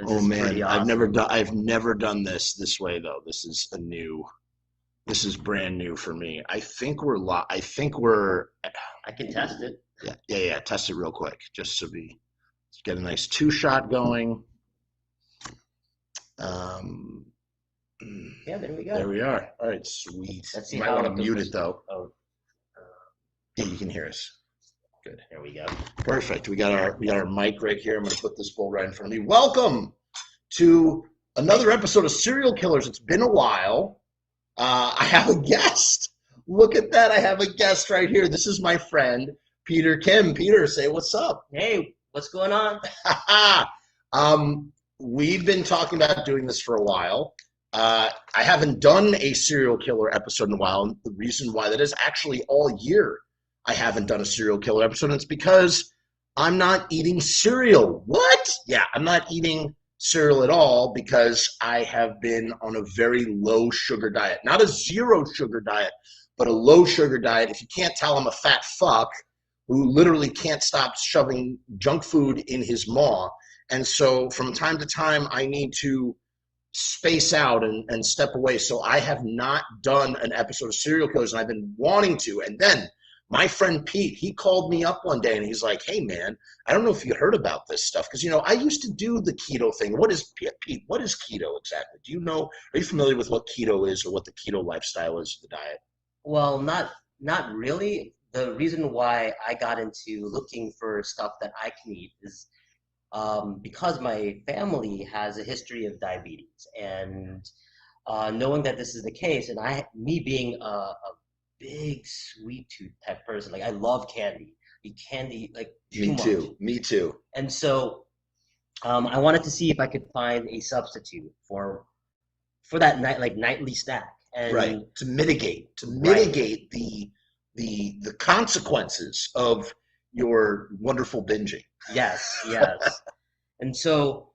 Oh man, Awesome. I've never done this way though. This is brand new for me. I think we're I can test it. yeah. Test it real quick, just so we get a nice two shot going. Um, Yeah, there we there go. we are. All right, sweet. Let's You see might how want to it mute it compares to. though. Oh, Yeah, you can hear us. Good. there we go. Perfect. We got our mic right here. I'm going to put this bowl right in front of me. Welcome to another episode of Serial Killers. It's been a while. I have a guest. Look at that. I have a guest right here. This is my friend, Peter Kim. Peter, say what's up. Hey, what's going on? We've been talking about doing this for a while. I haven't done a serial killer episode in a while. And the reason why that is actually all year I haven't done a serial killer episode. And it's because I'm not eating cereal. What? Yeah, I'm not eating cereal at all because I have been on a very low sugar diet. Not a zero sugar diet, but a low sugar diet. If you can't tell, I'm a fat fuck who literally can't stop shoving junk food in his maw. And so from time to time, I need to space out and step away. So I have not done an episode of Serial Killers, and I've been wanting to. And then my friend Pete, he called me up one day and he's like, hey, man, I don't know if you heard about this stuff. Because, I used to do the keto thing. What is, Pete, what is keto exactly? Do you know? Are you familiar with what keto is or what the keto lifestyle is, the diet? Well, not really. The reason why I got into looking for stuff that I can eat is because my family has a history of diabetes, and knowing that this is the case, and me being a big sweet tooth type person, like I love candy, eat candy like too Me much, too. Me too. and so I wanted to see if I could find a substitute for that nightly snack, Right. and To right, mitigate the consequences of your wonderful binging. yes, yes. And so,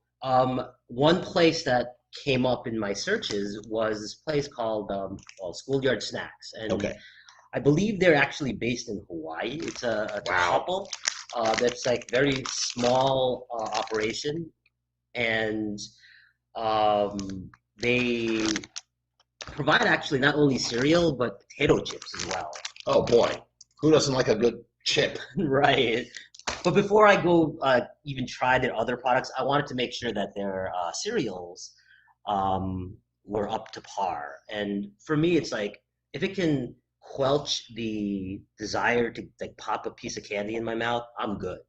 one place that came up in my searches was this place called Schoolyard Snacks, and Okay. I believe they're actually based in Hawaii. It's a Wow. couple that's like very small operation, and they provide actually not only cereal but potato chips as well. Oh boy. Who doesn't like a good chip? Right. But before I go even try their other products, I wanted to make sure that their cereals were up to par. And for me, it's like if it can quelch the desire to like pop a piece of candy in my mouth, I'm good.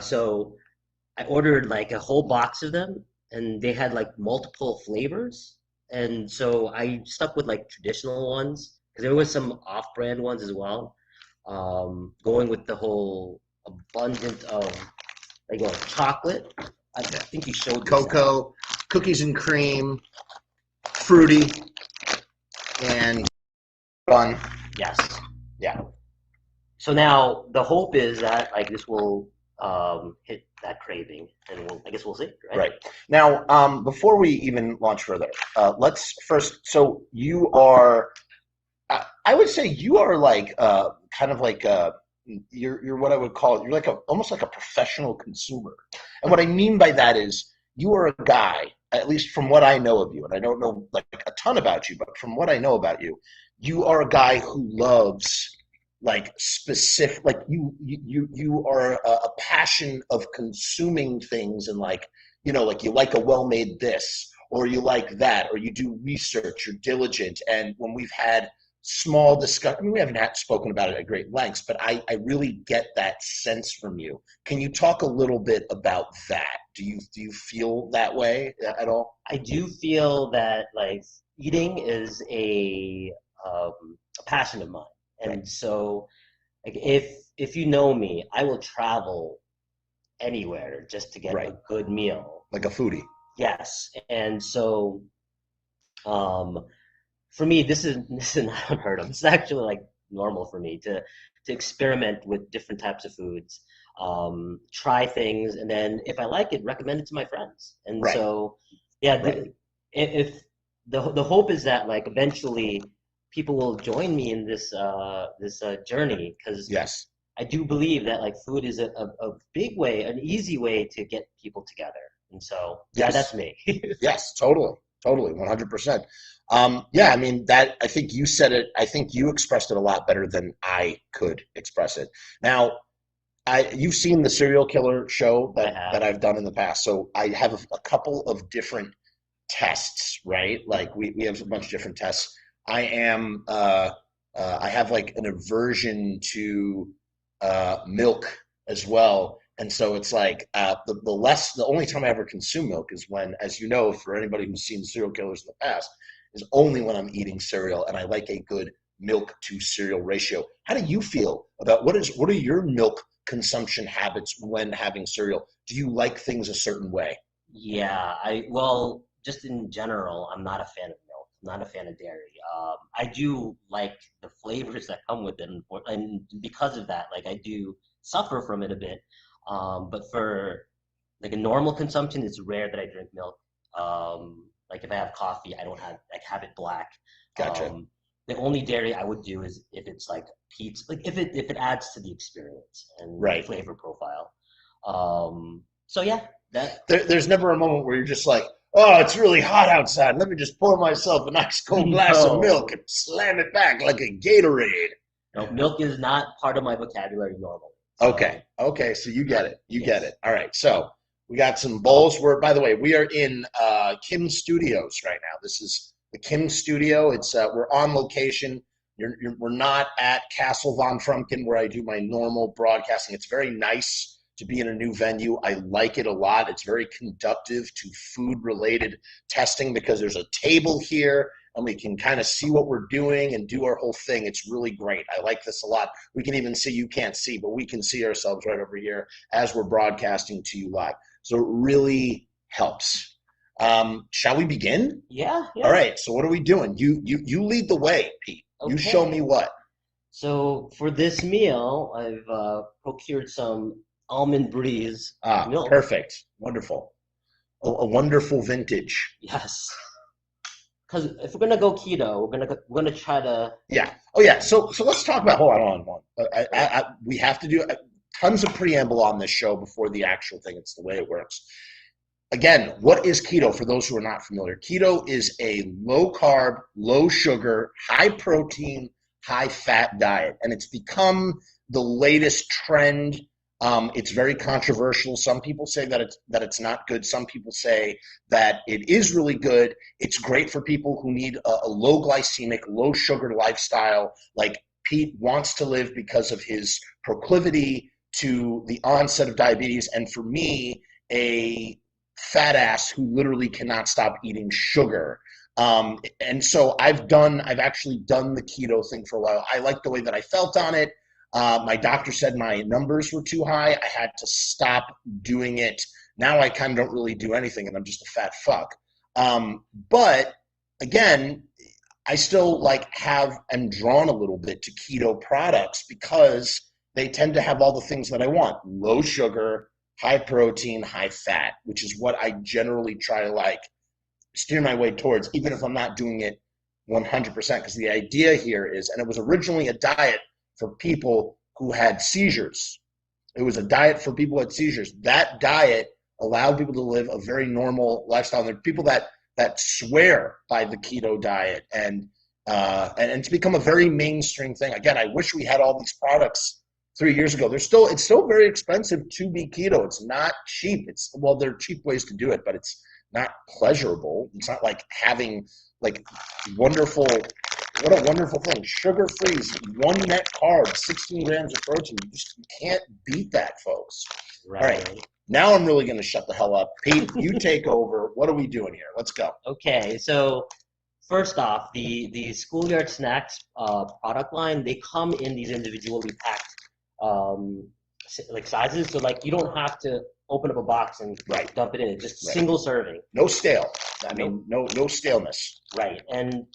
So I ordered like a whole box of them, and they had like multiple flavors. And so I stuck with like traditional ones because there was some off-brand ones as well. Going with the whole abundant of like chocolate. I Yeah. think you showed this at. Cocoa, cookies and cream, fruity, and fun. Yes. Yeah. So now the hope is that like this will hit that craving, and I guess we'll see, right? Right. Now, before we even launch further, let's first. So you are, I would say you are like kind of like you're what I would call, you're like almost like a professional consumer. And what I mean by that is you are a guy, at least from what I know of you, and I don't know like a ton about you, but from what I know about you, you are a guy who loves like specific, like you are a passion of consuming things, and like, like you like a well-made this or you like that, or you do research, you're diligent. And when we've had small discussion, I mean, we haven't spoken about it at great lengths, but I really get that sense from you. Can you talk a little bit about that? Do you feel that way at all? I do feel that like eating is a passion of mine, Right. and so like if you know me, I will travel anywhere just to get Right. a good meal. Like a foodie. Yes, and so um, for me, this is not unheard of. It's actually like normal for me to experiment with different types of foods, try things, and then if I like it, recommend it to my friends. And Right. so, yeah, Right. if the hope is that like eventually people will join me in this journey because Yes. I do believe that like food is a big way, an easy way to get people together. And so, yeah, Yes. that's me. Yes, totally, 100%. Yeah, I mean that. I think you said it. I think you expressed it a lot better than I could express it. Now, you've seen the serial killer show that I've done in the past, so I have a couple of different tests, right? Like we have a bunch of different tests. I have like an aversion to milk as well. And so it's like the only time I ever consume milk is when, as you know, for anybody who's seen serial killers in the past, is only when I'm eating cereal, and I like a good milk to cereal ratio. How do you feel about what are your milk consumption habits when having cereal? Do you like things a certain way? Yeah, well, just in general, I'm not a fan of milk. I'm not a fan of dairy. I do like the flavors that come with it, and because of that, like I do suffer from it a bit. But for like a normal consumption, it's rare that I drink milk. Like if I have coffee, I don't have it black. Gotcha. The only dairy I would do is if it's like pizza, like if it adds to the experience and Right. the flavor profile. So yeah, there's never a moment where you're just like, oh, it's really hot outside. Let me just pour myself a nice cold glass of milk and slam it back like a Gatorade. No, milk is not part of my vocabulary normally. So. Okay, so you get it. You get it. All right, so we got some bowls. By the way, we are in Kim's Studios right now. This is the Kim Studio. It's we're on location. We're not at Castle Von Frumkin where I do my normal broadcasting. It's very nice to be in a new venue. I like it a lot. It's very conductive to food-related testing because there's a table here and we can kind of see what we're doing and do our whole thing. It's really great. I like this a lot. We can even see, you can't see, but we can see ourselves right over here as we're broadcasting to you live. So it really helps. Shall we begin? Yeah. All right. So what are we doing? You lead the way, Pete. Okay. You show me what. So for this meal, I've procured some almond breeze milk. Perfect. Wonderful. A wonderful vintage. Yes. Because if we're gonna go keto, we're gonna try to. Yeah. Oh yeah. So let's talk about. Hold on. We have to do tons of preamble on this show before the actual thing. It's the way it works. Again, what is keto for those who are not familiar? Keto is a low carb, low sugar, high protein, high fat diet, and it's become the latest trend. It's very controversial. Some people say that it's not good. Some people say that it is really good. It's great for people who need a low glycemic, low sugar lifestyle, like Pete wants to live because of his proclivity to the onset of diabetes. And for me, a fat ass who literally cannot stop eating sugar. And so I've actually done the keto thing for a while. I like the way that I felt on it. My doctor said my numbers were too high. I had to stop doing it. Now I kind of don't really do anything, and I'm just a fat fuck. But again, I still am drawn a little bit to keto products because they tend to have all the things that I want: low sugar, high protein, high fat, which is what I generally try to steer my way towards, even if I'm not doing it 100%. Because the idea here is, and it was originally a diet for people who had seizures. It was a diet for people who had seizures. That diet allowed people to live a very normal lifestyle. And there are people that swear by the keto diet, and it's become a very mainstream thing. Again, I wish we had all these products 3 years ago. It's still very expensive to be keto. It's not cheap. There are cheap ways to do it, but it's not pleasurable. It's not like having wonderful. What a wonderful thing. Sugar-free, 1 net carb, 16 grams of protein. You can't beat that, folks. Right. All right. Now I'm really going to shut the hell up. Pete, you take over. What are we doing here? Let's go. Okay. So first off, the Schoolyard Snacks product line, they come in these individually packed sizes. So you don't have to open up a box and dump it in. It's just single serving. No stale. No staleness. Right. And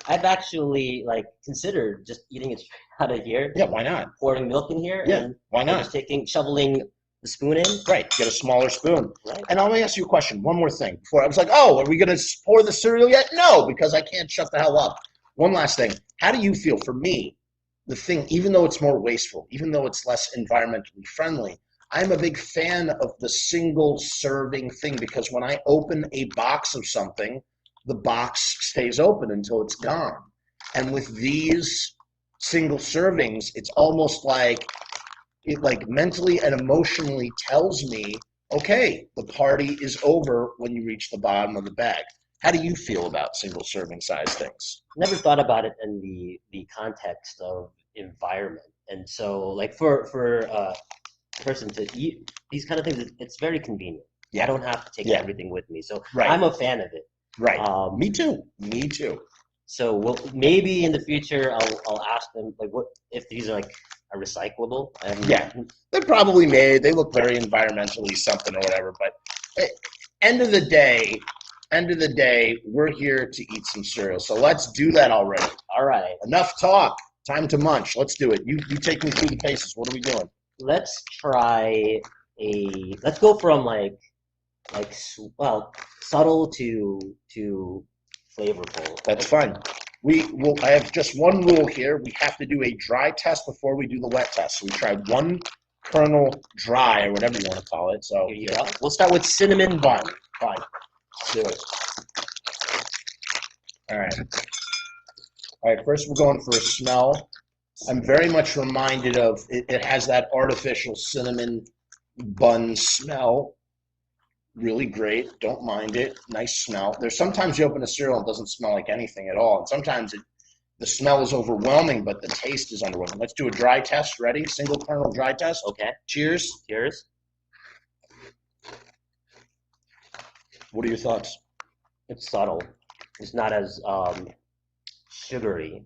I've actually considered just eating it straight out of here. Yeah, why not? Pouring milk in here. Yeah, why not? Just shoveling the spoon in. Right, get a smaller spoon. Right. And let me ask you a question. One more thing. Before I was like, oh, are we going to pour the cereal yet? No, because I can't shut the hell up. One last thing. How do you feel? For me, the thing, even though it's more wasteful, even though it's less environmentally friendly, I'm a big fan of the single serving thing because when I open a box of something, the box stays open until it's gone. And with these single servings, it's almost like it like mentally and emotionally tells me, okay, the party is over when you reach the bottom of the bag. How do you feel about single serving size things? Never thought about it in the context of environment. And so like for a person to eat these kind of things, it's very convenient. Yeah. I don't have to take Yeah. everything with me. So Right. I'm a fan of it. Right. Me too. Me too. So maybe in the future I'll ask them like what if these are like are recyclable. And Yeah. They're probably made. They look very environmentally something or whatever. But end of the day, we're here to eat some cereal. So let's do that already. All right. Enough talk. Time to munch. Let's do it. You take me through the paces. What are we doing? Let's go from like subtle to flavorful. That's fine. I have just one rule here. We have to do a dry test before we do the wet test. So we try one kernel dry or whatever you want to call it. So here you go. We'll start with cinnamon bun. Fine. Let's do it. All right. All right, first we're going for a smell. I'm very much reminded of, it has that artificial cinnamon bun smell. Really great. Don't mind it. Nice smell. There's sometimes you open a cereal and it doesn't smell like anything at all. And sometimes the smell is overwhelming, but the taste is underwhelming. Let's do a dry test. Ready? Single kernel dry test. Okay. Cheers. Cheers. What are your thoughts? It's subtle. It's not as sugary.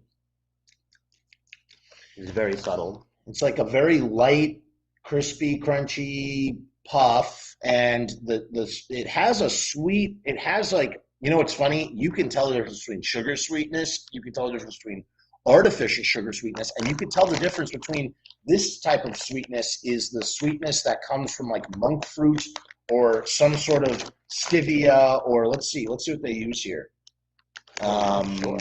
It's very subtle. It's like a very light, crispy, crunchy puff, and it has a sweet. It has like, you know what's funny? You can tell the difference between sugar sweetness. You can tell the difference between artificial sugar sweetness, and you can tell the difference between this type of sweetness is the sweetness that comes from like monk fruit or some sort of stevia, or let's see what they use here. Sure.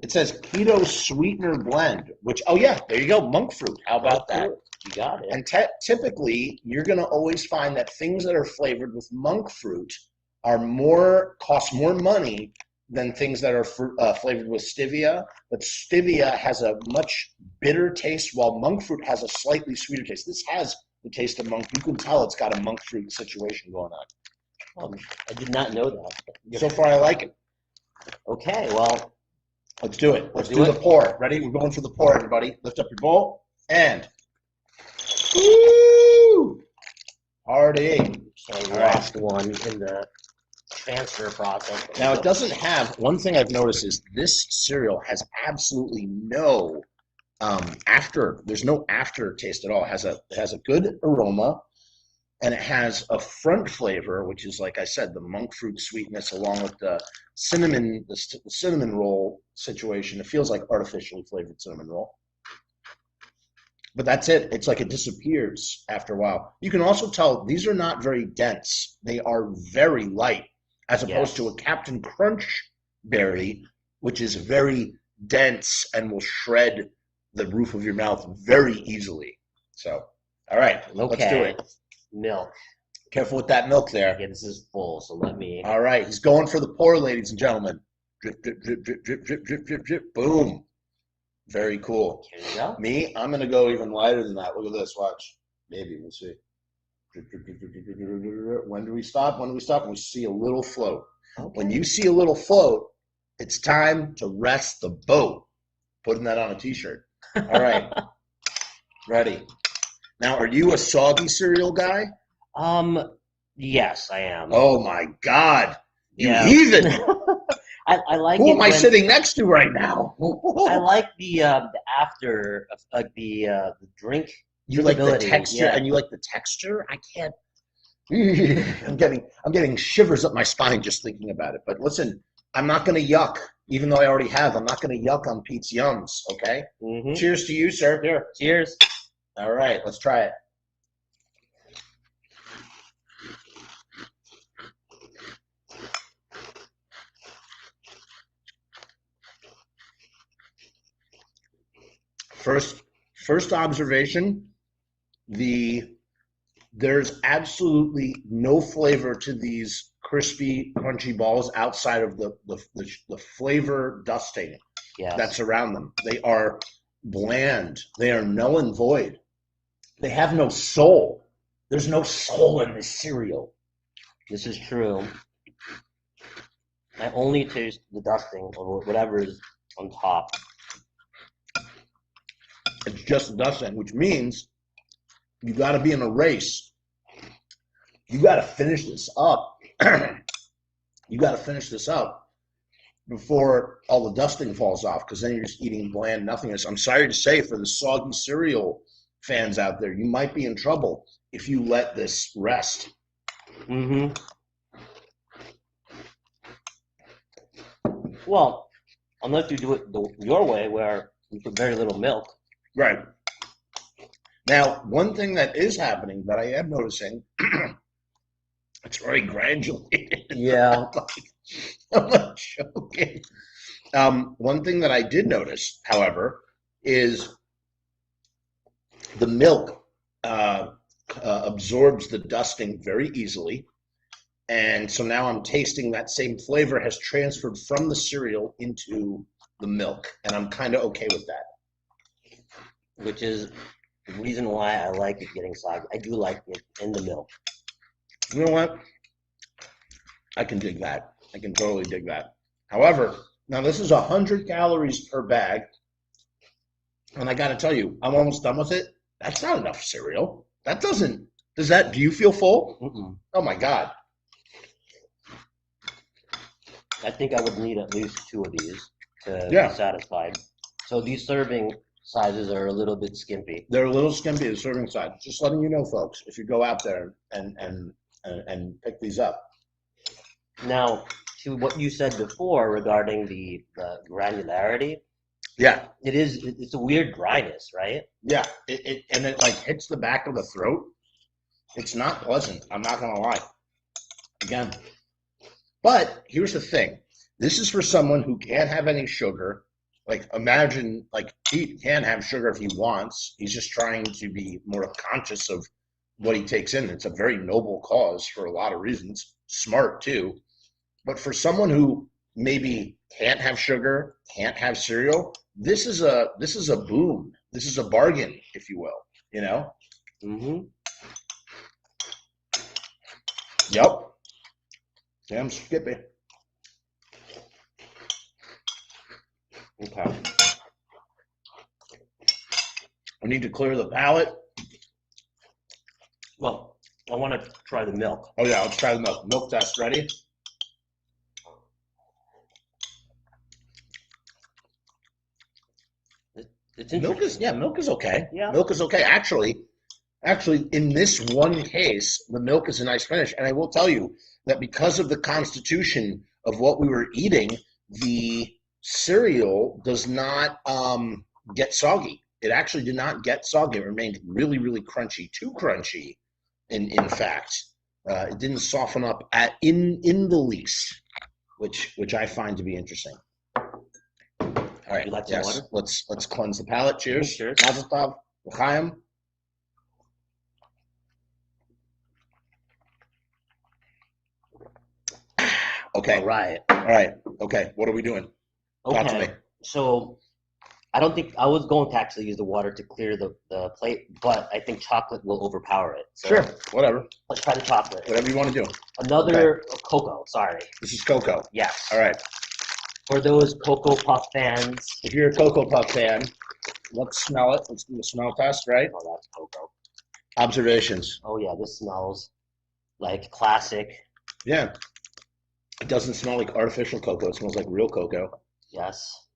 It says keto sweetener blend, which, oh yeah, there you go, monk fruit. How about that? You got it. And typically, you're going to always find that things that are flavored with monk fruit cost more money than things that are flavored with stevia. But stevia has a much bitter taste, while monk fruit has a slightly sweeter taste. This has the taste of monk. You can tell it's got a monk fruit situation going on. I did not know that. So far, I like it. Okay, well, let's do it. Let's do the pour. Ready? We're going for the pour, everybody. Lift up your bowl and woo! Party. So last one in the transfer process. Now it doesn't have, one thing I've noticed is this cereal has absolutely no there's no aftertaste at all. It has a good aroma, and it has a front flavor, which is, like I said, the monk fruit sweetness along with the cinnamon roll situation. It feels like artificially flavored cinnamon roll. But that's it. It's like it disappears after a while. You can also tell these are not very dense. They are very light, as opposed to a Captain Crunch berry, which is very dense and will shred the roof of your mouth very easily. So, all right, let's do it. Milk. Careful with that milk there. Yeah, this is full, so let me. All right, he's going for the pour, ladies and gentlemen. Drip, drip, drip, drip, drip, drip, drip, drip, drip. Boom. Very cool. Here you go. Me, I'm going to go even lighter than that. Look at this. Watch. Maybe. We'll see. When do we stop? When we see a little float. Okay. When you see a little float, it's time to rest the boat. Putting that on a T-shirt. All right. Ready. Now, are you a soggy cereal guy? Yes, I am. Oh, my God. You heathen. I like. Who am I sitting next to right now? I like the after, like the drink. You like the texture, and you like the texture. I can't. I'm getting shivers up my spine just thinking about it. But listen, I'm not going to yuck, even though I already have. I'm not going to yuck on Pete's Yums. Okay. Mm-hmm. Cheers to you, sir. Here. Cheers. All right, let's try it. First observation, there's absolutely no flavor to these crispy, crunchy balls outside of the flavor dusting that's around them. They are bland. They are null and void. They have no soul. There's no soul in this cereal. This is true. I only taste the dusting or whatever is on top. It's just dusting, which means you got to be in a race. You got to finish this up. You got to finish this up before all the dusting falls off, because then you're just eating bland nothingness. I'm sorry to say, for the soggy cereal fans out there, you might be in trouble if you let this rest. Mm-hmm. Well, unless you do it your way, where you put very little milk. Right. Now, one thing that is happening that I am noticing, it's very granulated. Yeah. I'm not joking. One thing that I did notice, however, is the milk absorbs the dusting very easily. And so now I'm tasting that same flavor has transferred from the cereal into the milk. And I'm kind of okay with that. Which is the reason why I like it getting soggy. I do like it in the milk. You know what? I can dig that. I can totally dig that. However, now this is 100 calories per bag. And I got to tell you, I'm almost done with it. That's not enough cereal. Do you feel full? Mm-mm. Oh my God. I think I would need at least 2 of these to be satisfied. So these serving sizes are a little bit skimpy. They're a little skimpy, the serving size. Just letting you know, folks, if you go out there and pick these up. Now, to what you said before regarding the granularity, yeah, it's a weird dryness, right? Yeah, it like hits the back of the throat. It's not pleasant. I'm not gonna lie. Again, but here's the thing: this is for someone who can't have any sugar. Like, imagine, like, he can have sugar if he wants. He's just trying to be more conscious of what he takes in. It's a very noble cause for a lot of reasons. Smart too. But for someone who maybe can't have sugar, can't have cereal, this is a boom. This is a bargain, if you will. You know? Mm-hmm. Yep. Damn Skippy. Okay. I need to clear the palate. Well, I want to try the milk. Oh yeah, let's try the milk. Milk test. Ready? It's milk is okay. Yeah. Milk is okay. Actually, in this one case, the milk is a nice finish. And I will tell you that because of the constitution of what we were eating, the cereal does not get soggy. It actually did not get soggy. It remained really, really crunchy. Too crunchy, in fact. It didn't soften up in the least, which I find to be interesting. All right, like yes, water? Let's cleanse the palate. Cheers. Cheers. Mazel tov. L'chaim. Okay. All right. Okay. What are we doing? Okay. Talk to me. So I don't think I was going to actually use the water to clear the plate, but I think chocolate will overpower it. So Sure. Whatever. let's try the chocolate. Whatever you want to do. Another cocoa. Sorry. This is cocoa. Yes. All right. For those Cocoa Puff fans. If you're a Cocoa Puff fan, let's smell it. Let's do the smell test, right? Oh, that's cocoa. Observations. Oh yeah, this smells like classic. Yeah. It doesn't smell like artificial cocoa. It smells like real cocoa. Yes.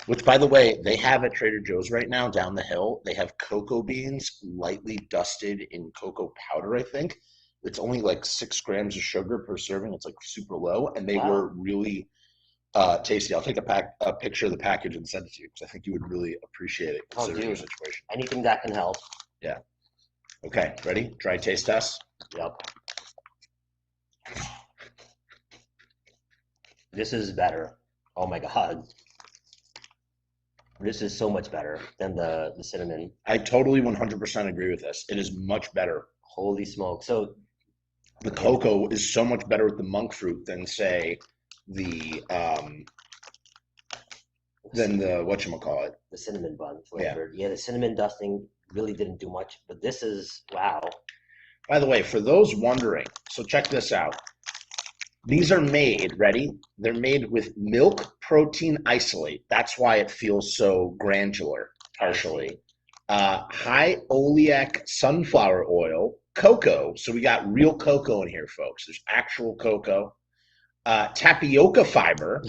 Which, by the way, they have at Trader Joe's right now down the hill. They have cocoa beans lightly dusted in cocoa powder, I think. It's only like 6 grams of sugar per serving. It's like super low. And they were really tasty. I'll take a picture of the package and send it to you because I think you would really appreciate it considering your situation. Anything that can help. Yeah. Okay, ready? Dry taste test? Yep. This is better. Oh my God. This is so much better than the cinnamon. I totally 100% agree with this. It is much better. Holy smoke! So The cocoa is so much better with the monk fruit than say the whatchamacallit. the cinnamon bun flavored. Yeah, the cinnamon dusting really didn't do much, but this is wow. By the way, for those wondering, so check this out. These are made, ready? They're made with milk protein isolate. That's why it feels so granular, partially. High oleic sunflower oil, cocoa. So we got real cocoa in here, folks. There's actual cocoa. Tapioca fiber,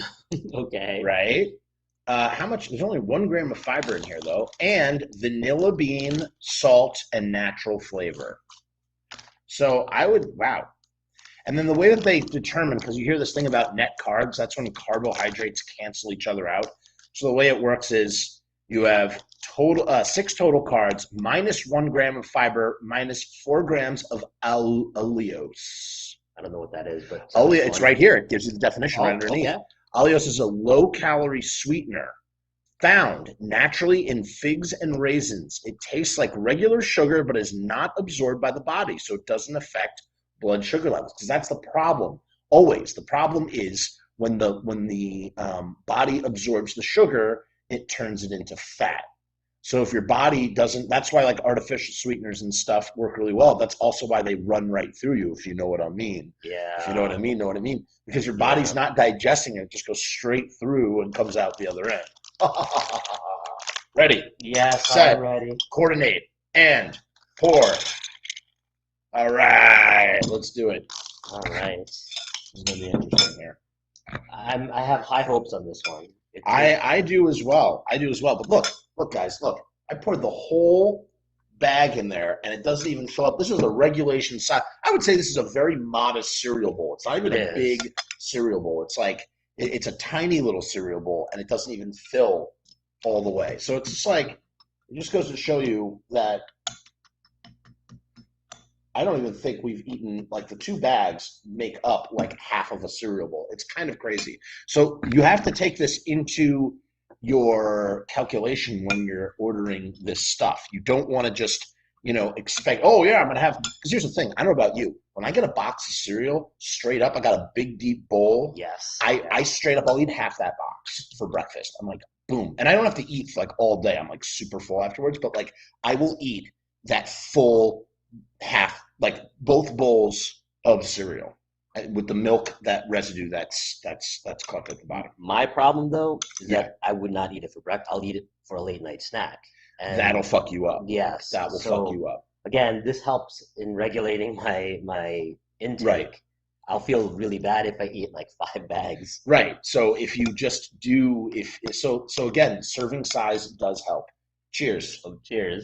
Okay. right? How much? There's only 1 gram of fiber in here, though. And vanilla bean, salt, and natural flavor. So wow. And then the way that they determine, because you hear this thing about net carbs, that's when carbohydrates cancel each other out. So the way it works is you have total 6 total carbs, minus 1 gram of fiber, minus 4 grams of allulose. I don't know what that is, but It's right here. It gives you the definition right underneath. Okay. Allulose is a low-calorie sweetener found naturally in figs and raisins. It tastes like regular sugar, but is not absorbed by the body, so it doesn't affect blood sugar levels. Because that's the problem. Always, the problem is when the body absorbs the sugar, it turns it into fat. So if your body doesn't, that's why like artificial sweeteners and stuff work really well. That's also why they run right through you, if you know what I mean. Yeah. If you know what I mean, know what I mean. Because your body's not digesting it. It just goes straight through and comes out the other end. Ready? Yes, Set. I'm ready. Coordinate. And pour. All right. Let's do it. All right. This is going to be interesting here. I have high hopes on this one. I do as well. But look, guys, look. I poured the whole bag in there, and it doesn't even fill up. This is a regulation size. I would say this is a very modest cereal bowl. It's not even a big cereal bowl. It's like it's a tiny little cereal bowl, and it doesn't even fill all the way. So it's just like it just goes to show you that I don't even think we've eaten, like the 2 bags make up like half of a cereal bowl. It's kind of crazy. So you have to take this into your calculation when you're ordering this stuff. You don't want to just, expect, oh yeah, I'm going to have, because here's the thing. I don't know about you. When I get a box of cereal, straight up, I got a big, deep bowl. Yes. I straight up, I'll eat half that box for breakfast. I'm like, boom. And I don't have to eat for like all day. I'm like super full afterwards, but like I will eat that full half, like both bowls of cereal with the milk, that residue that's caught at the bottom. My problem though is that I would not eat it for breakfast. I'll eat it for a late night snack. And that'll fuck you up. Yes. That will fuck you up. Again, this helps in regulating my intake. Right. I'll feel really bad if I eat like 5 bags. Right. So if you just do, so again, serving size does help. Cheers. So cheers.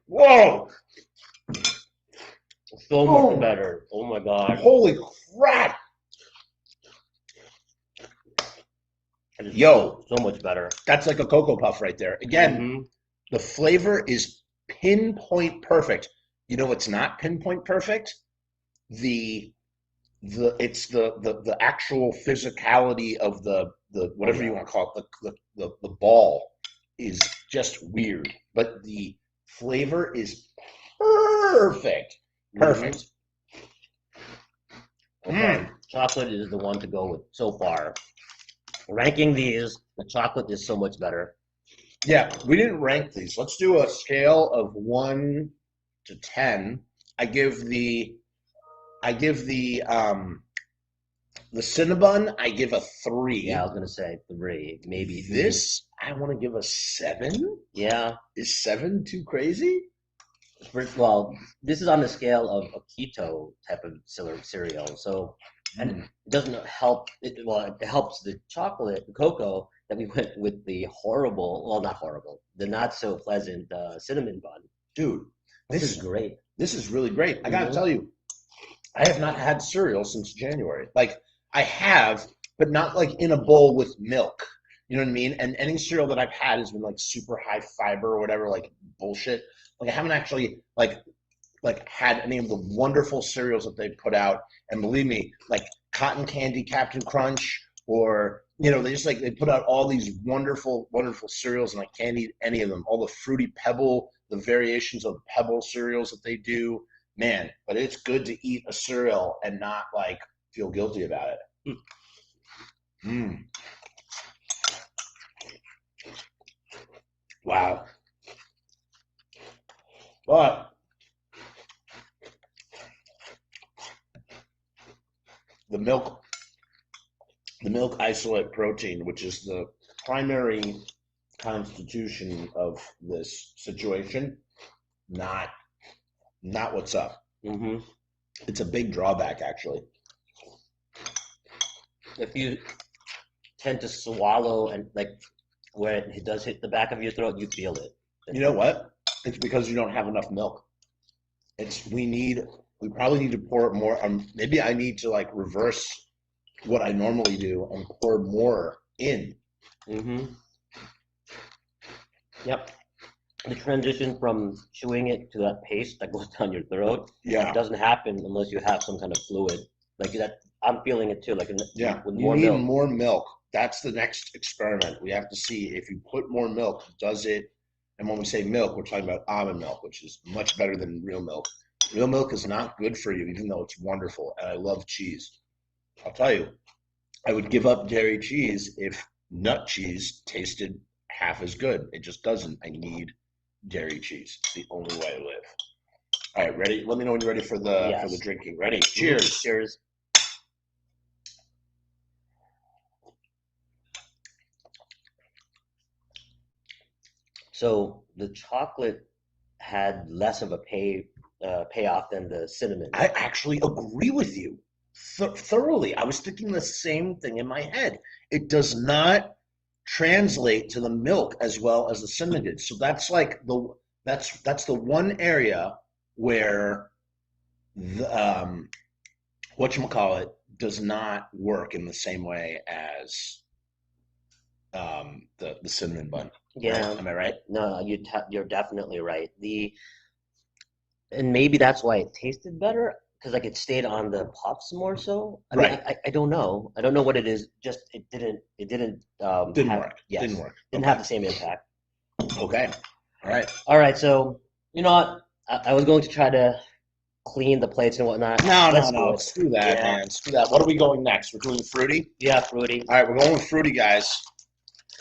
Whoa! So much better. Oh my god. Holy crap! Yo, so much better. That's like a Cocoa Puff right there. Again, the flavor is pinpoint perfect. You know what's not pinpoint perfect? It's the actual physicality of the whatever you want to call it, the ball is just weird. But the flavor is perfect. Perfect. Okay. Chocolate is the one to go with so far. Ranking these, the chocolate is so much better. Yeah, we didn't rank these. Let's do a scale of 1 to 10. I give the Cinnabon, I give a 3. Yeah, I was gonna say 3, maybe. This, I want to give a 7. Yeah. Is 7 too crazy? Well, this is on the scale of a keto type of cereal, so and it doesn't help. It helps the chocolate, the cocoa, that we went with the not horrible, the not so pleasant cinnamon bun. Dude, this is great. This is really great. I gotta tell you, I have not had cereal since January. Like I have, but not like in a bowl with milk. You know what I mean? And any cereal that I've had has been like super high fiber or whatever, like bullshit. Like I haven't actually like had any of the wonderful cereals that they put out. And believe me, like cotton candy Captain Crunch or they just they put out all these wonderful, wonderful cereals, and I can't eat any of them. All the Fruity Pebble, the variations of Pebble cereals that they do, man. But it's good to eat a cereal and not feel guilty about it. Mm. Wow. But the milk isolate protein, which is the primary constitution of this situation, not what's up. Mm-hmm. It's a big drawback, actually. If you tend to swallow and where it does hit the back of your throat, you feel it. You know what? It's because you don't have enough milk. We probably need to pour more. Maybe I need to reverse what I normally do and pour more in. Mm-hmm. Yep. The transition from chewing it to that paste that goes down your throat, it doesn't happen unless you have some kind of fluid like that. I'm feeling it too. With you need more milk. That's the next experiment. We have to see if you put more milk, does it? And when we say milk, we're talking about almond milk, which is much better than real milk. Real milk is not good for you, even though it's wonderful. And I love cheese. I'll tell you, I would give up dairy cheese if nut cheese tasted half as good. It just doesn't. I need dairy cheese. It's the only way to live. All right, ready? Let me know when you're ready for the drinking. Ready? Cheers. Cheers. So the chocolate had less of a payoff than the cinnamon. I actually agree with you thoroughly. I was thinking the same thing in my head. It does not translate to the milk as well as the cinnamon did. So that's that's the one area where the whatchamacallit does not work in the same way as the cinnamon bun. Yeah. Right? Am I right? No, you're definitely right. And maybe that's why it tasted better, because it stayed on the puffs more so. I mean, I don't know. I don't know what it is. Just it didn't work. Yes, didn't work. Didn't have the same impact. Okay. All right. So you know what? I was going to try to clean the plates and whatnot. No. Screw that, man. Screw that. What are we going next? We're doing fruity? Yeah, fruity. All right, we're going with fruity, guys.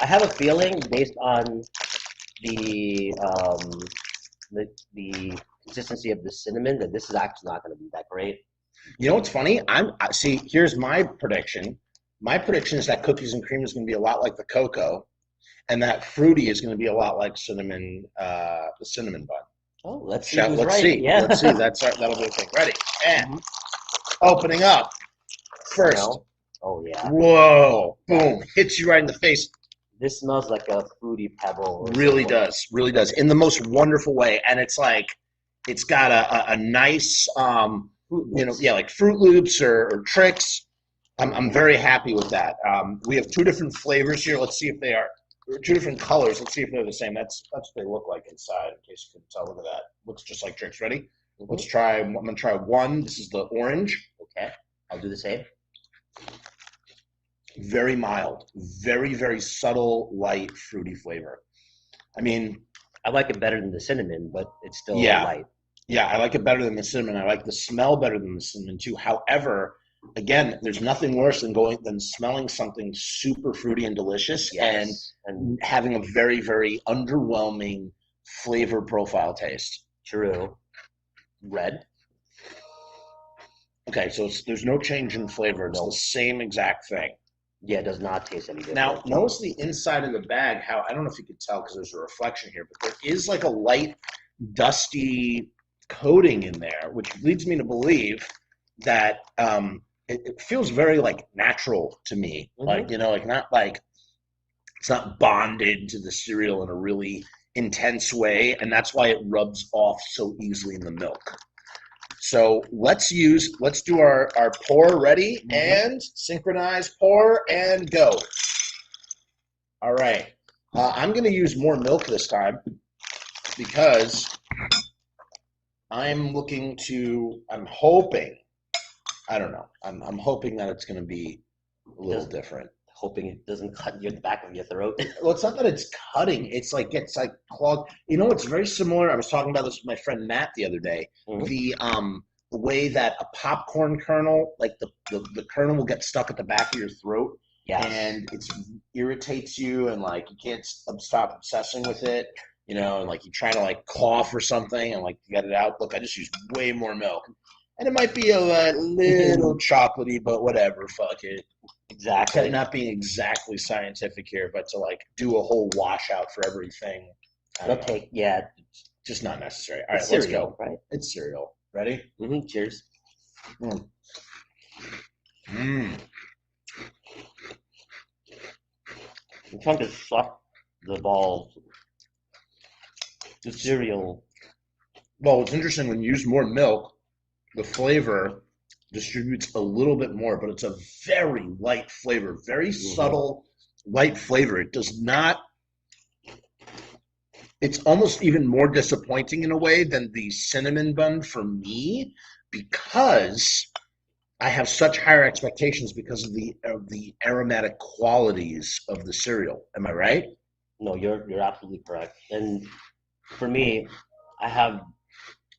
I have a feeling based on the consistency of the cinnamon that this is actually not going to be that great. You know what's funny? See, here's my prediction. My prediction is that cookies and cream is going to be a lot like the cocoa, and that fruity is going to be a lot like cinnamon, the cinnamon bun. Oh, let's see. Let's see. Yeah. Let's see. That'll be a thing. Ready? And opening up first. No. Oh yeah. Whoa! Boom! Hits you right in the face. This smells like a Fruity Pebble. Really does, in the most wonderful way, and it's it's got a nice, like Fruit Loops or Tricks. I'm very happy with that. We have two different flavors here. Let's see if they are two different colors. Let's see if they're the same. That's what they look like inside. In case you can tell, look at that. Looks just like Tricks. Ready? Mm-hmm. Let's try. I'm gonna try one. This is the orange. Okay, I'll do the same. Very mild, very, very subtle, light, fruity flavor. I mean, I like it better than the cinnamon, but it's still light. Yeah, I like it better than the cinnamon. I like the smell better than the cinnamon too. However, again, there's nothing worse than smelling something super fruity and delicious and having a very, very underwhelming flavor profile taste. True. Red. Okay, so there's no change in flavor. It's the same exact thing. Yeah, it does not taste any different. Now, notice the inside of the bag, how, I don't know if you could tell because there's a reflection here, but there is like a light, dusty coating in there, which leads me to believe that it feels very natural to me. Mm-hmm. Not it's not bonded to the cereal in a really intense way, and that's why it rubs off so easily in the milk. So let's do our pour. Ready? Mm-hmm. And synchronize, pour, and go. All right. I'm going to use more milk this time because I'm hoping, I don't know, I'm hoping that it's going to be a little different. hoping it doesn't cut the back of your throat. Well, it's not that it's cutting. It's like clogged. You know, it's very similar. I was talking about this with my friend Matt the other day. The way that a popcorn kernel, like the kernel will get stuck at the back of your throat. Yeah. And it irritates you, and like you can't stop obsessing with it, you know, and like you try to like cough or something and like get it out. Look, I just use way more milk, and it might be a little chocolatey, but whatever, fuck it. Exactly. Not being exactly scientific here, but to like do a whole washout for everything. Okay, yeah. Just not necessary. All right, It's let's cereal, go. right? It's cereal. Ready? Mm-hmm. Cheers. Mm. Mm. I'm trying to suck the balls. The cereal. Well, it's interesting when you use more milk, the flavor distributes a little bit more, but it's a very light flavor, very subtle, light flavor. It does not. It's almost even more disappointing in a way than the cinnamon bun for me, because I have such higher expectations because of the aromatic qualities of the cereal. Am I right? No, you're absolutely correct. And for me, I have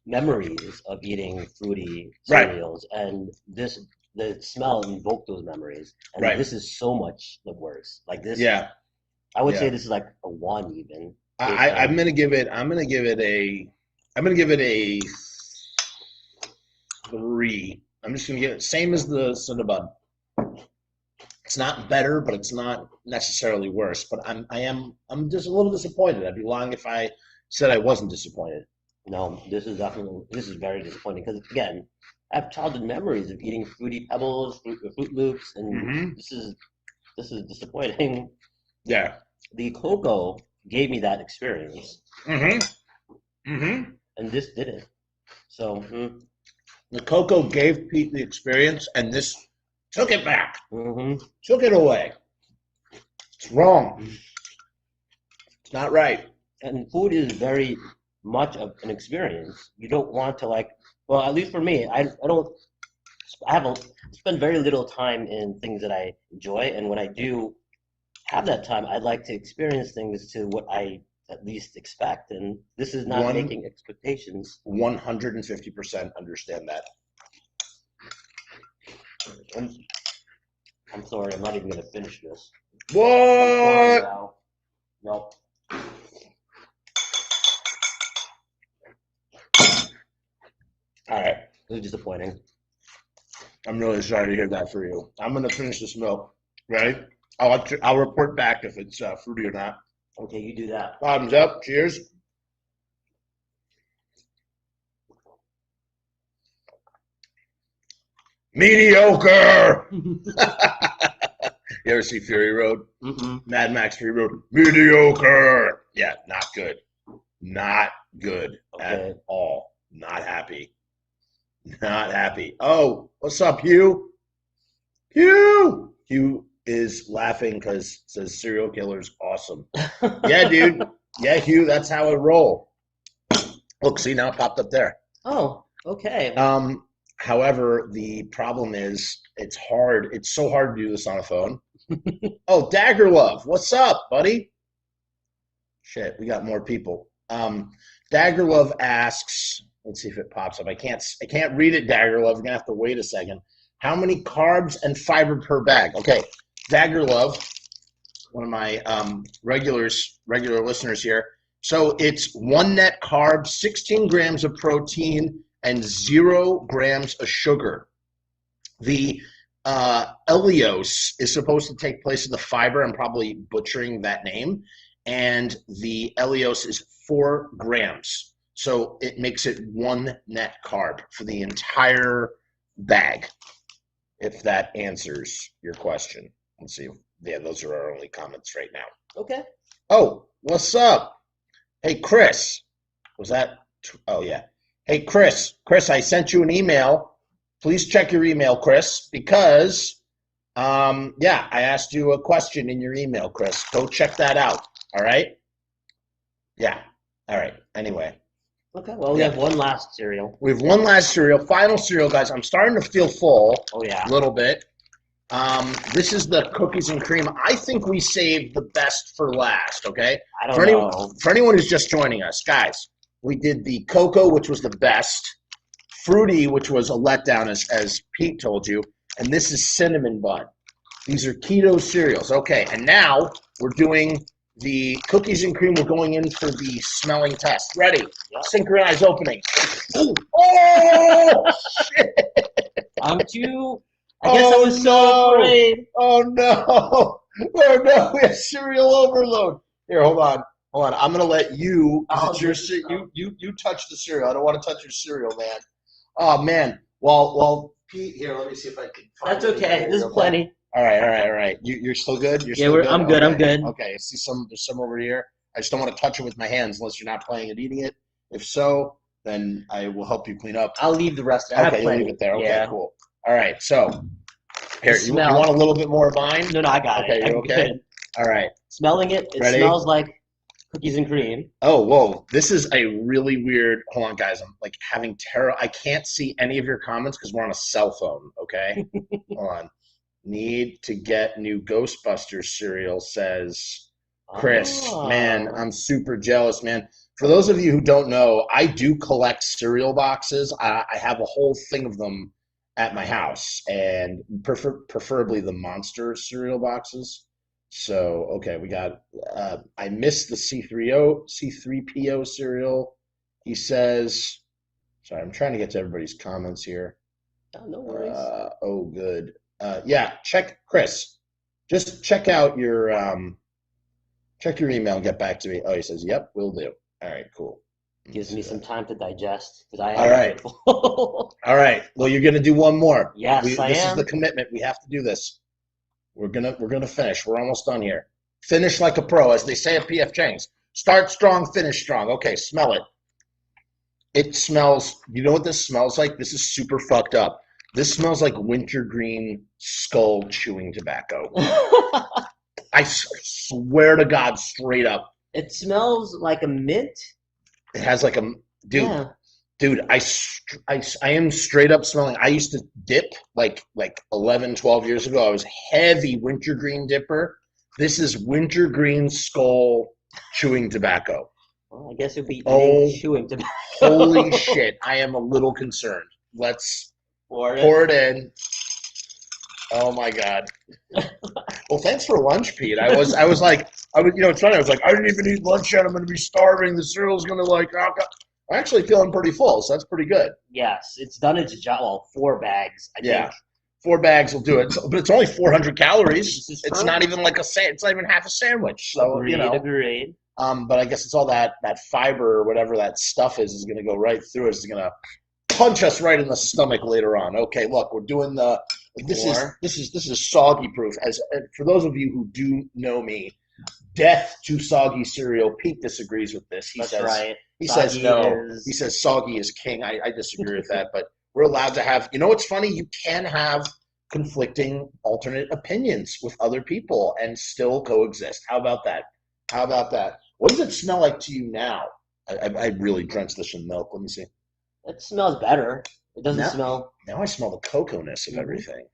memories of eating fruity cereals, and the smell invoked those memories. And this is so much the worse. Like this. Yeah. I would say this is like a 1 even. I'm gonna give it a 3. I'm just gonna give it same as the Cinnabon. It's not better, but it's not necessarily worse. But I'm just a little disappointed. I'd be lying if I said I wasn't disappointed. No, this is very disappointing, because again, I have childhood memories of eating Fruity Pebbles, Fruit Loops, and this is disappointing. Yeah. The cocoa gave me that experience. And this didn't. So the cocoa gave Pete the experience, and this took it back. Took it away. It's wrong. It's not right. And food is very much of an experience. You don't want to well, at least for me, I spend very little time in things that I enjoy, and when I do have that time, I'd like to experience things to what I at least expect, and this is not making expectations. 150% understand that. I'm sorry, I'm not even going to finish this. What? Nope. All right. This is disappointing. I'm really sorry to hear that for you. I'm going to finish this milk. Ready? I'll report back if it's fruity or not. Okay, you do that. Bottoms up. Cheers. Mediocre. You ever see Fury Road? Mad Max Fury Road. Mediocre. Yeah, not good. Not good at all. Not happy. Not happy. Oh, what's up, Hugh? Hugh is laughing because it says serial killer's awesome. Yeah, dude. Yeah, Hugh, that's how I roll. Look, see, now it popped up there. Oh, okay. However, the problem is it's hard. It's so hard to do this on a phone. Oh, Dagger Love, what's up, buddy? Shit, we got more people. Dagger Love asks, let's see if it pops up. I can't read it, Dagger Love. You're gonna have to wait a second. How many carbs and fiber per bag? Okay, Dagger Love, one of my regular listeners here. So it's 1 net carb, 16 grams of protein, and 0 grams of sugar. The Elios is supposed to take place of the fiber. I'm probably butchering that name. And the Elios is 4 grams. So it makes it 1 net carb for the entire bag, if that answers your question. Let's see. Yeah, those are our only comments right now. Okay. Oh, what's up? Hey, Chris. Was that? Oh, yeah. Hey, Chris, I sent you an email. Please check your email, Chris, because, I asked you a question in your email, Chris. Go check that out, all right? Yeah, all right. Anyway. Okay, well, we have one last cereal. We have one last cereal. Final cereal, guys. I'm starting to feel full. Oh, yeah. A little bit. This is the cookies and cream. I think we saved the best for last, okay? I don't know. For anyone who's just joining us, guys, we did the cocoa, which was the best, fruity, which was a letdown, as Pete told you, and this is cinnamon bun. These are keto cereals. Okay, and now we're doing the cookies and cream. We're going in for the smelling test. Ready? Yep. Synchronize opening. Oh, shit! Aren't you? I guess I was so afraid. Oh, no. Oh, no. We have cereal overload. Here, hold on. I'm going to let you, you touch the cereal. I don't want to touch your cereal, man. Oh, man. Well, Pete, here, let me see if I can find That's okay. There's plenty. All right. You're still good? I'm good. I'm good. Okay, I see there's some over here. I just don't want to touch it with my hands unless you're not playing and eating it. If so, then I will help you clean up. I'll leave the rest. Okay, you'll leave it there. Okay, cool. All right, so here, you want a little bit more of mine? No, I got it. Okay, you okay? Good. All right. Smelling it, it smells like cookies and cream. Oh, whoa. This is a really weird. Hold on, guys. I'm like having terror. I can't see any of your comments because we're on a cell phone, okay? Hold on. Need to get new Ghostbusters cereal, says Chris. Oh. Man, I'm super jealous, man. For those of you who don't know, I do collect cereal boxes. I have a whole thing of them at my house, and preferably the Monster cereal boxes. So, okay, we got, I missed the C3PO cereal. He says, sorry, I'm trying to get to everybody's comments here. Oh, no worries. Oh, good. Yeah, Chris, just check out your email and get back to me. Oh, he says, yep, will do. All right, cool. Gives me some time to digest. All right. All right. Well, you're going to do one more. Yes, I am. This is the commitment. We have to do this. We're gonna finish. We're almost done here. Finish like a pro, as they say at PF Chang's. Start strong, finish strong. Okay, smell it. It smells, you know what this smells like? This is super fucked up. This smells like wintergreen skull chewing tobacco. I swear to God, straight up. It smells like a mint. It has like a, dude, I am straight up smelling. I used to dip like 11, 12 years ago. I was heavy wintergreen dipper. This is wintergreen skull chewing tobacco. Well, I guess it'd be chewing tobacco. Holy shit. I am a little concerned. Let's pour it in. Oh my God. Well, thanks for lunch, Pete. I was like, it's funny. I was like, I didn't even eat lunch yet. I'm going to be starving. The cereal's going to I'm actually feeling pretty full, so that's pretty good. Yes, it's done its job. Well, 4 bags, I think. 4 bags will do it. But it's only 400 calories. It's not even like it's not even half a sandwich. So, Agreed. But I guess it's all that fiber or whatever that stuff is going to go right through us. It's going to punch us right in the stomach later on. Okay, look, we're doing this is soggy proof. As for those of you who do know me, death to soggy cereal. Pete disagrees with this. He says no. He says soggy is king. I disagree with that, but we're allowed to have, what's funny? You can have conflicting alternate opinions with other people and still coexist. How about that? What does it smell like to you now? I really drenched this in milk. Let me see. It smells better. It doesn't smell. Now I smell the cocoa-ness of everything.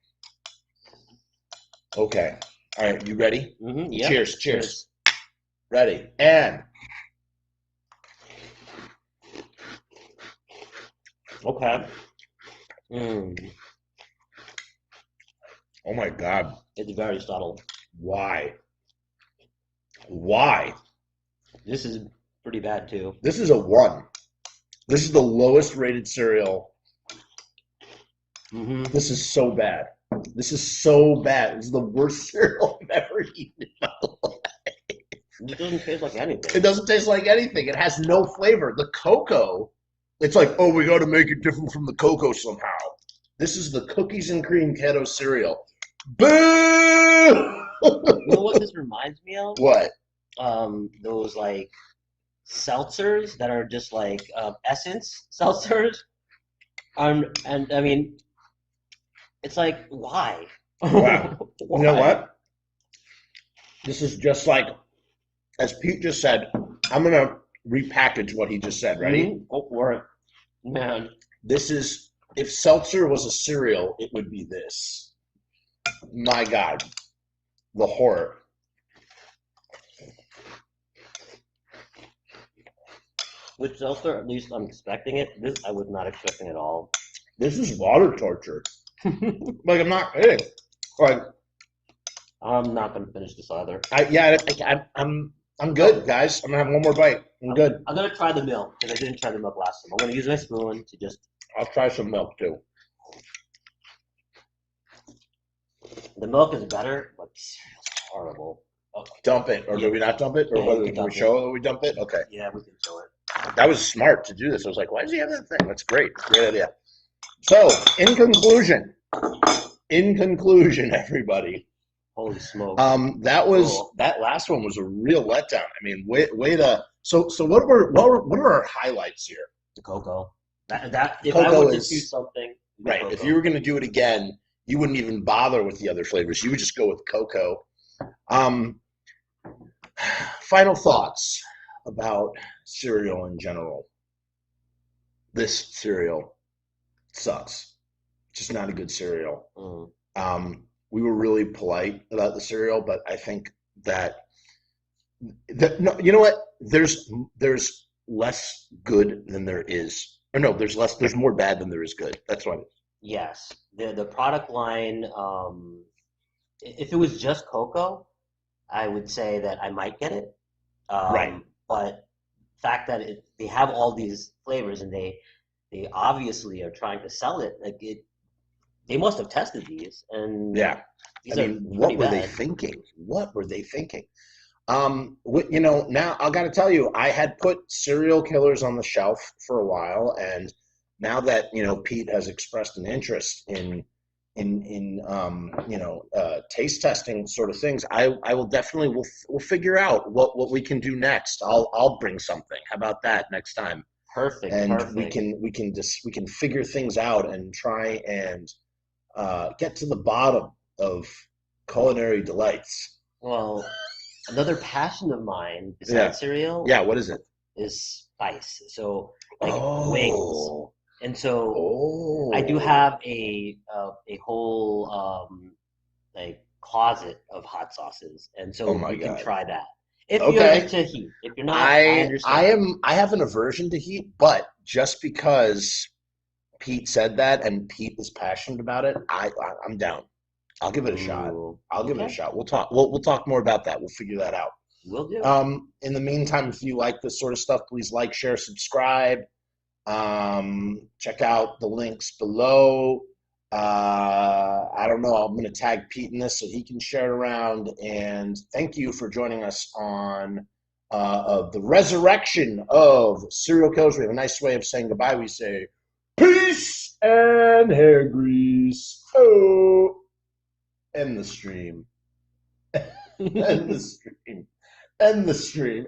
Okay. All right. You ready? Mm-hmm. Yep. Cheers. Ready. And. Okay. Oh my God. It's very subtle. Why? This is pretty bad too. This is a 1. This is the lowest rated cereal. Mm-hmm. This is so bad. This is the worst cereal I've ever eaten in my life. It doesn't taste like anything. It doesn't taste like anything. It has no flavor. The cocoa, it's like, we got to make it different from the cocoa somehow. This is the cookies and cream keto cereal. Boo! You know what this reminds me of? What? Those like seltzers that are just like essence seltzers. And I mean, it's like, why? Wow. Why? You know what? This is just like, as Pete just said, I'm going to repackage what he just said. Ready? Mm-hmm. Go for it. Man. This is, if seltzer was a cereal, it would be this. My God, the horror. With seltzer, at least I'm expecting it. This I was not expecting at all. This is water torture. Like, I'm not kidding. Like, I'm not gonna finish this either. I'm good, guys. I'm gonna have one more bite. I'm good. I'm gonna try the milk because I didn't try the milk last time. I'm gonna use my spoon to just. I'll try some milk too. The milk is better, but the cereal's horrible. Okay. Dump it, or do we not dump it, or whether can we show that we dump it? Okay. Yeah, we can show it. That was smart to do this. I was like, why does he have that thing? That's great. Great idea. So, in conclusion, everybody. Holy smoke. That last one was a real letdown. I mean, way to. So what are our highlights here? The cocoa. That if Cocoa I were to is- choose something, Right. cocoa. If you were going to do it again, you wouldn't even bother with the other flavors. You would just go with cocoa. Final thoughts about cereal in general. This cereal sucks. Just not a good cereal. We were really polite about the cereal, but I think that no, you know what? There's less good than there is. Or no, there's more bad than there is good. That's what. Yes, the product line. If it was just cocoa, I would say that I might get it. Right. But the fact that they have all these flavors and they obviously are trying to sell it, like it, they must have tested these and Yeah. these I mean, what were they thinking? What were they thinking? Now I got to tell you, I had put cereal killers on the shelf for a while, and now that Pete has expressed an interest in taste testing sort of things, I will definitely we'll figure out what we can do next. I'll bring something. How about that next time? Perfect. And perfect. we can figure things out and try and get to the bottom of culinary delights. Well, another passion of mine besides cereal, Yeah, what is it? is spice. So like wings. And so Oh. I do have a whole like closet of hot sauces, and so you can try that if you're into heat. If you're not, I understand. I have an aversion to heat, but just because Pete said that and Pete is passionate about it, I'm down. I'll give it a shot. I'll give it a shot. We'll talk. We'll talk more about that. We'll figure that out. Will do. In the meantime, if you like this sort of stuff, please like, share, subscribe. Check out the links below. I don't know. I'm going to tag Pete in this so he can share it around. And thank you for joining us on the resurrection of serial killers. We have a nice way of saying goodbye. We say peace and hair grease. Oh, end the stream. End the stream. End the stream.